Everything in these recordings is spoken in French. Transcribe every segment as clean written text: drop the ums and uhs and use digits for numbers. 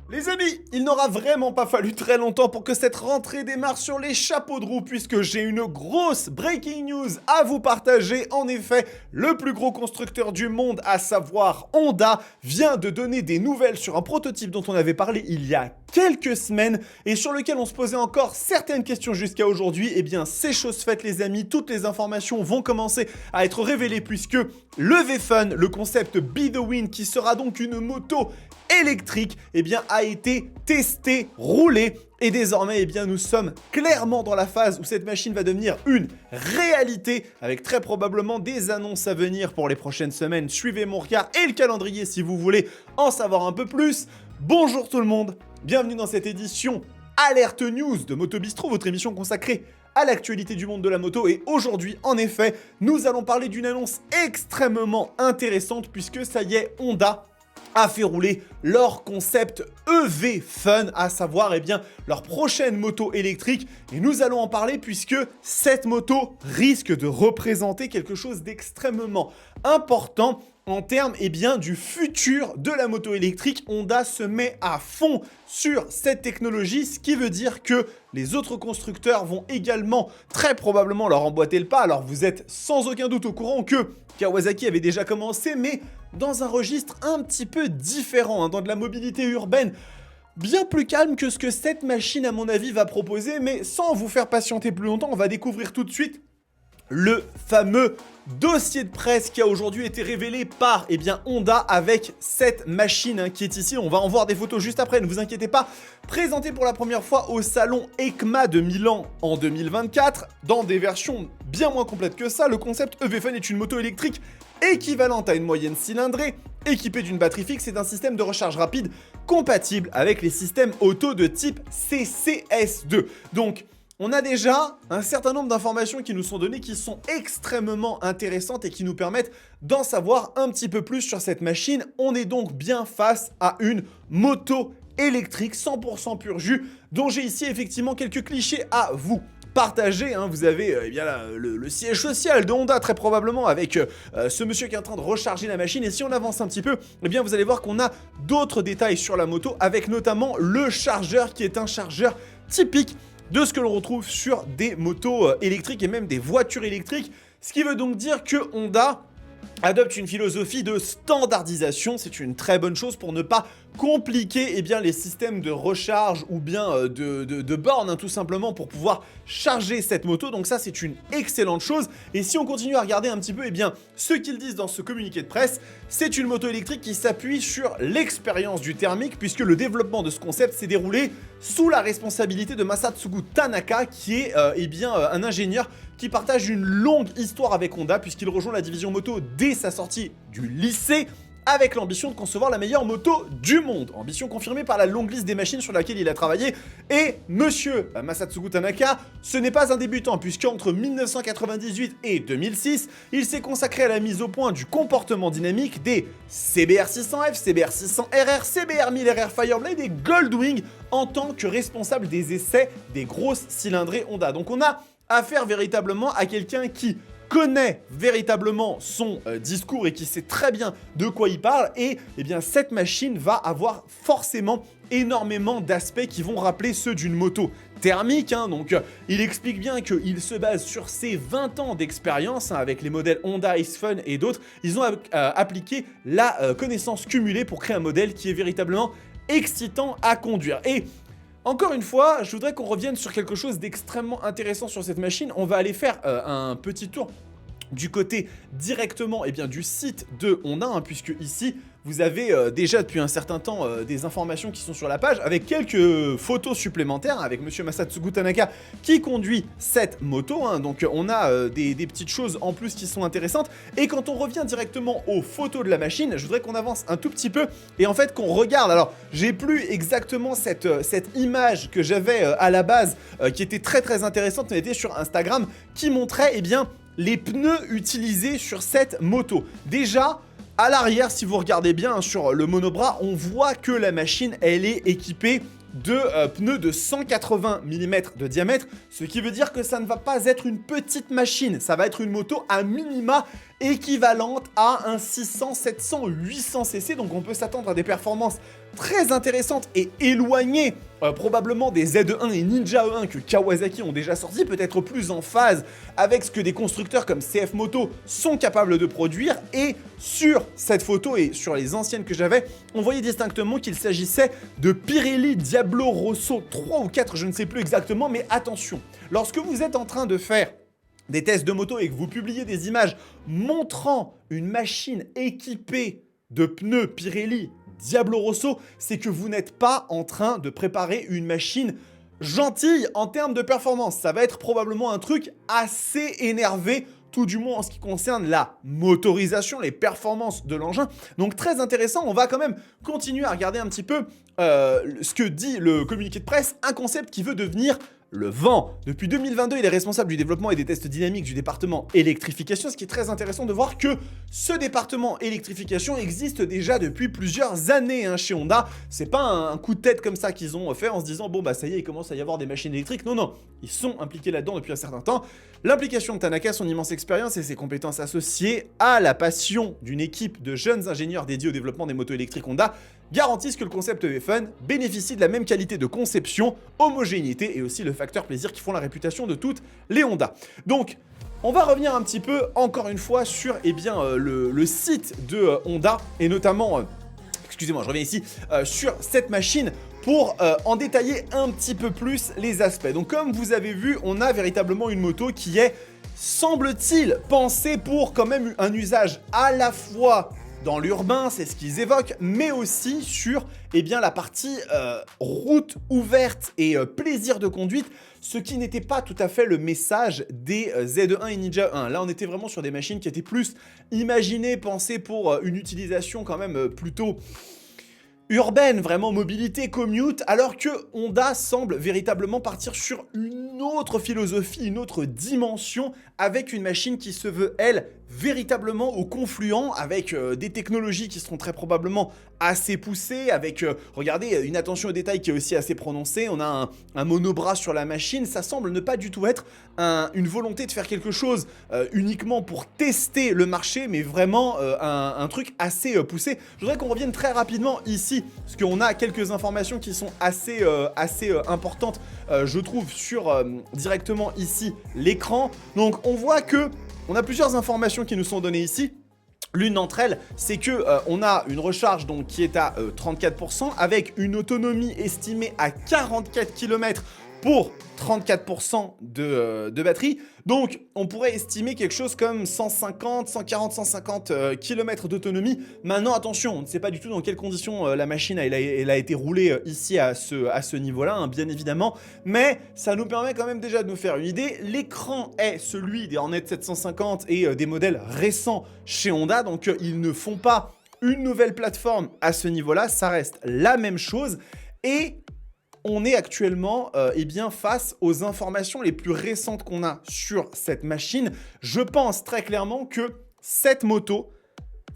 Les amis, il n'aura vraiment pas fallu très longtemps pour que cette rentrée démarre sur les chapeaux de roue puisque j'ai une grosse breaking news à vous partager. En effet, le plus gros constructeur du monde, à savoir Honda, vient de donner des nouvelles sur un prototype dont on avait parlé il y a quelques semaines et sur lequel on se posait encore certaines questions jusqu'à aujourd'hui. Eh bien, c'est chose faite les amis, toutes les informations vont commencer à être révélées puisque le V-Fun, le concept Be The Wind qui sera donc une moto électrique, eh bien, a été testé, roulé, et désormais, eh bien, nous sommes clairement dans la phase où cette machine va devenir une réalité, avec très probablement des annonces à venir pour les prochaines semaines. Suivez mon regard et le calendrier si vous voulez en savoir un peu plus. Bonjour tout le monde, bienvenue dans cette édition Alerte News de Moto Bistro, votre émission consacrée à l'actualité du monde de la moto. Et aujourd'hui, en effet, nous allons parler d'une annonce extrêmement intéressante puisque ça y est, Honda a fait rouler leur concept EV Fun, à savoir eh bien, leur prochaine moto électrique. Et nous allons en parler puisque cette moto risque de représenter quelque chose d'extrêmement important en termes eh bien, du futur de la moto électrique. Honda se met à fond sur cette technologie, ce qui veut dire que les autres constructeurs vont également très probablement leur emboîter le pas. Alors vous êtes sans aucun doute au courant que Kawasaki avait déjà commencé, mais dans un registre un petit peu différent, dans de la mobilité urbaine, bien plus calme que ce que cette machine à mon avis va proposer. Mais sans vous faire patienter plus longtemps, on va découvrir tout de suite le fameux dossier de presse qui a aujourd'hui été révélé par eh bien, Honda avec cette machine qui est ici. On va en voir des photos juste après, ne vous inquiétez pas. Présenté pour la première fois au salon EICMA de Milan en 2024, dans des versions bien moins complètes que ça, le concept EV Fun est une moto électrique équivalente à une moyenne cylindrée, équipée d'une batterie fixe et d'un système de recharge rapide compatible avec les systèmes auto de type CCS2. Donc, on a déjà un certain nombre d'informations qui nous sont données qui sont extrêmement intéressantes et qui nous permettent d'en savoir un petit peu plus sur cette machine. On est donc bien face à une moto électrique 100% pur jus dont j'ai ici effectivement quelques clichés à vous partager. Vous avez eh bien, le siège social de Honda très probablement avec ce monsieur qui est en train de recharger la machine. Et si on avance un petit peu, eh bien, vous allez voir qu'on a d'autres détails sur la moto avec notamment le chargeur qui est un chargeur typique de ce que l'on retrouve sur des motos électriques et même des voitures électriques. Ce qui veut donc dire que Honda adopte une philosophie de standardisation. C'est une très bonne chose pour ne pas compliquer eh bien, les systèmes de recharge ou bien de bornes tout simplement pour pouvoir charger cette moto. Donc ça c'est une excellente chose. Et si on continue à regarder un petit peu eh bien, ce qu'ils disent dans ce communiqué de presse, c'est une moto électrique qui s'appuie sur l'expérience du thermique puisque le développement de ce concept s'est déroulé sous la responsabilité de Masatsugu Tanaka qui est eh bien, un ingénieur qui partage une longue histoire avec Honda puisqu'il rejoint la division moto dès sa sortie du lycée avec l'ambition de concevoir la meilleure moto du monde. Ambition confirmée par la longue liste des machines sur laquelle il a travaillé. Et monsieur Masatsugu Tanaka, ce n'est pas un débutant puisqu'entre 1998 et 2006, il s'est consacré à la mise au point du comportement dynamique des CBR 600F, CBR 600RR, CBR 1000RR Fireblade et Goldwing en tant que responsable des essais des grosses cylindrées Honda. Donc on a affaire véritablement à quelqu'un qui connaît véritablement son discours et qui sait très bien de quoi il parle. Et eh bien, cette machine va avoir forcément énormément d'aspects qui vont rappeler ceux d'une moto thermique. Donc, il explique bien qu'il se base sur ses 20 ans d'expérience avec les modèles Honda Ace Fun et d'autres. Ils ont appliqué la connaissance cumulée pour créer un modèle qui est véritablement excitant à conduire. Et encore une fois, je voudrais qu'on revienne sur quelque chose d'extrêmement intéressant sur cette machine. On va aller faire un petit tour du côté directement eh bien, du site de Honda, puisque ici, vous avez déjà depuis un certain temps des informations qui sont sur la page, avec quelques photos supplémentaires, avec monsieur Masatsugu Tanaka qui conduit cette moto. Donc on a des petites choses en plus qui sont intéressantes. Et quand on revient directement aux photos de la machine, je voudrais qu'on avance un tout petit peu et en fait qu'on regarde. Alors, j'ai plus exactement cette image que j'avais à la base, qui était très très intéressante, elle était sur Instagram, qui montrait eh bien, les pneus utilisés sur cette moto. Déjà, à l'arrière, si vous regardez bien sur le monobras, on voit que la machine, elle est équipée de pneus de 180 mm de diamètre, ce qui veut dire que ça ne va pas être une petite machine, ça va être une moto à minima équivalente à un 600, 700, 800 cc. Donc on peut s'attendre à des performances très intéressantes et éloignées probablement des Z1 et Ninja E1 que Kawasaki ont déjà sorti, peut-être plus en phase avec ce que des constructeurs comme CF Moto sont capables de produire. Et sur cette photo et sur les anciennes que j'avais, on voyait distinctement qu'il s'agissait de Pirelli Diablo Rosso 3 ou 4, je ne sais plus exactement, mais attention, lorsque vous êtes en train de faire des tests de moto et que vous publiez des images montrant une machine équipée de pneus Pirelli Diablo Rosso, c'est que vous n'êtes pas en train de préparer une machine gentille en termes de performance. Ça va être probablement un truc assez énervé, tout du moins en ce qui concerne la motorisation, les performances de l'engin. Donc très intéressant, on va quand même continuer à regarder un petit peu ce que dit le communiqué de presse, un concept qui veut devenir le vent. Depuis 2022, il est responsable du développement et des tests dynamiques du département électrification, ce qui est très intéressant de voir que ce département électrification existe déjà depuis plusieurs années chez Honda. C'est pas un coup de tête comme ça qu'ils ont fait en se disant bon bah ça y est, il commence à y avoir des machines électriques. Non, non, ils sont impliqués là-dedans depuis un certain temps. L'implication de Tanaka, son immense expérience et ses compétences associées à la passion d'une équipe de jeunes ingénieurs dédiés au développement des motos électriques Honda garantissent que le concept EV-Fun bénéficie de la même qualité de conception, homogénéité et aussi le facteur plaisir qui font la réputation de toutes les Honda. Donc, on va revenir un petit peu, encore une fois, sur le site de Honda et notamment, excusez-moi, je reviens ici, sur cette machine pour en détailler un petit peu plus les aspects. Donc, comme vous avez vu, on a véritablement une moto qui est, semble-t-il, pensée pour quand même un usage à la fois dans l'urbain, c'est ce qu'ils évoquent, mais aussi sur la partie route ouverte et plaisir de conduite, ce qui n'était pas tout à fait le message des Z1 et Ninja 1. Là, on était vraiment sur des machines qui étaient plus imaginées, pensées pour une utilisation quand même plutôt urbaine, vraiment mobilité, commute, alors que Honda semble véritablement partir sur une autre philosophie, une autre dimension, avec une machine qui se veut, elle, véritablement au confluent, avec des technologies qui seront très probablement assez poussées, avec, regardez, une attention au détail qui est aussi assez prononcée, on a un monobras sur la machine, ça semble ne pas du tout être une volonté de faire quelque chose uniquement pour tester le marché, mais vraiment un truc assez poussé. Je voudrais qu'on revienne très rapidement ici, parce qu'on a quelques informations qui sont assez importantes, je trouve, sur directement ici l'écran. Donc on voit que on a plusieurs informations qui nous sont données ici. L'une d'entre elles, c'est que on a une recharge donc, qui est à 34%, avec une autonomie estimée à 44 km pour 34% de batterie. Donc, on pourrait estimer quelque chose comme 140, 150 km d'autonomie. Maintenant, attention, on ne sait pas du tout dans quelles conditions la machine elle a été roulée ici à ce niveau-là, bien évidemment. Mais ça nous permet quand même déjà de nous faire une idée. L'écran est celui des Hornet 750 et des modèles récents chez Honda. Donc, ils ne font pas une nouvelle plateforme à ce niveau-là. Ça reste la même chose. Et on est actuellement face aux informations les plus récentes qu'on a sur cette machine. Je pense très clairement que cette moto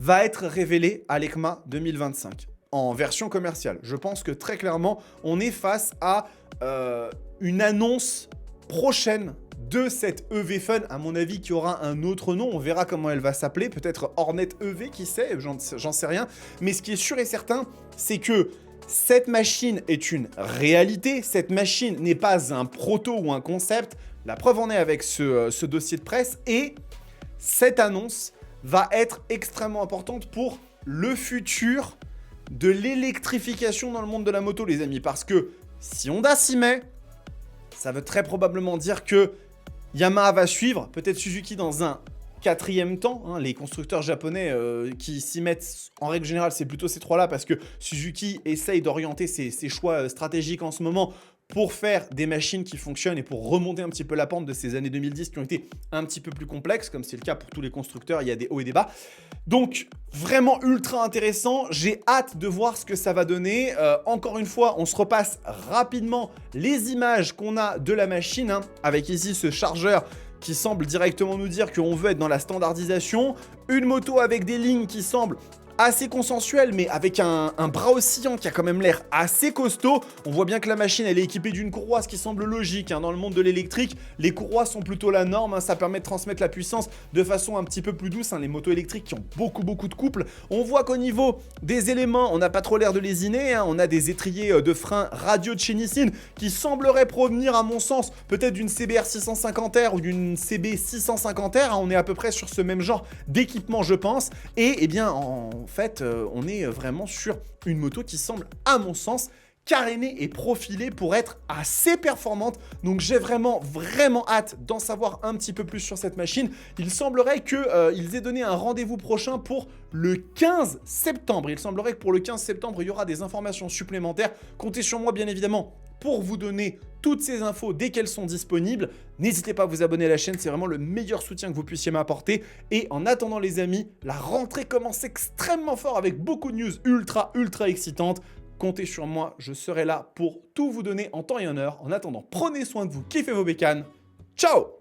va être révélée à l'EICMA 2025 en version commerciale. Je pense que très clairement, on est face à une annonce prochaine de cette EV-Fun, à mon avis, qui aura un autre nom. On verra comment elle va s'appeler. Peut-être Hornet EV, qui sait, j'en sais rien. Mais ce qui est sûr et certain, c'est que cette machine est une réalité, cette machine n'est pas un proto ou un concept, la preuve en est avec ce dossier de presse, et cette annonce va être extrêmement importante pour le futur de l'électrification dans le monde de la moto, les amis, parce que si Honda s'y met, ça veut très probablement dire que Yamaha va suivre, peut-être Suzuki dans un quatrième temps, les constructeurs japonais qui s'y mettent, en règle générale, c'est plutôt ces trois-là, parce que Suzuki essaye d'orienter ses choix stratégiques en ce moment pour faire des machines qui fonctionnent et pour remonter un petit peu la pente de ces années 2010 qui ont été un petit peu plus complexes, comme c'est le cas pour tous les constructeurs, il y a des hauts et des bas. Donc, vraiment ultra intéressant, j'ai hâte de voir ce que ça va donner. Encore une fois, on se repasse rapidement les images qu'on a de la machine, avec ici ce chargeur qui semble directement nous dire qu'on veut être dans la standardisation, une moto avec des lignes qui semblent assez consensuel, mais avec un bras oscillant qui a quand même l'air assez costaud. On voit bien que la machine, elle est équipée d'une courroie, ce qui semble logique. Dans le monde de l'électrique, les courroies sont plutôt la norme. Ça permet de transmettre la puissance de façon un petit peu plus douce. Les motos électriques qui ont beaucoup de couple. On voit qu'au niveau des éléments, on n'a pas trop l'air de lésiner. On a des étriers de frein radio de chez Nissin qui sembleraient provenir, à mon sens, peut-être d'une CBR 650R ou d'une CB 650R. On est à peu près sur ce même genre d'équipement, je pense. Et eh bien, en fait, on est vraiment sur une moto qui semble, à mon sens, carénée et profilée pour être assez performante. Donc j'ai vraiment hâte d'en savoir un petit peu plus sur cette machine. Il semblerait qu'ils aient donné un rendez-vous prochain pour le 15 septembre. Il semblerait que pour le 15 septembre, il y aura des informations supplémentaires. Comptez sur moi, bien évidemment, pour vous donner toutes ces infos dès qu'elles sont disponibles. N'hésitez pas à vous abonner à la chaîne, c'est vraiment le meilleur soutien que vous puissiez m'apporter. Et en attendant les amis, la rentrée commence extrêmement fort avec beaucoup de news ultra excitantes. Comptez sur moi, je serai là pour tout vous donner en temps et en heure. En attendant, prenez soin de vous, kiffez vos bécanes. Ciao!